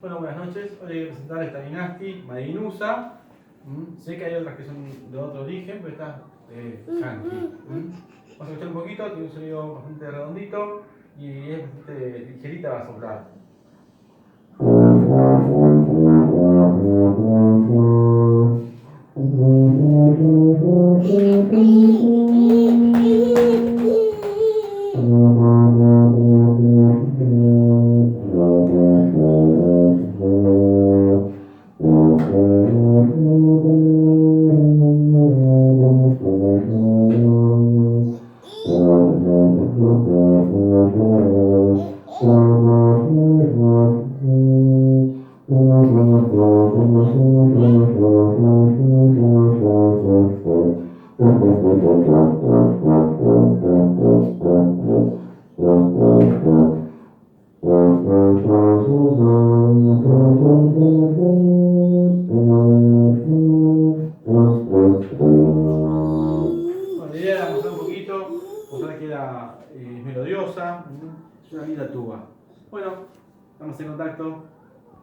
Bueno, buenas noches. Hoy voy a presentar esta Dynasty Madinusa. Sé que hay otras que son de otro origen, pero esta es yankee. Vamos a escuchar un poquito, tiene un sonido bastante redondito y es bastante ligerita para soplar. Bueno, la idea era mostrar un poquito, mostrar que era melodiosa, es una linda tuba. Bueno, estamos en contacto.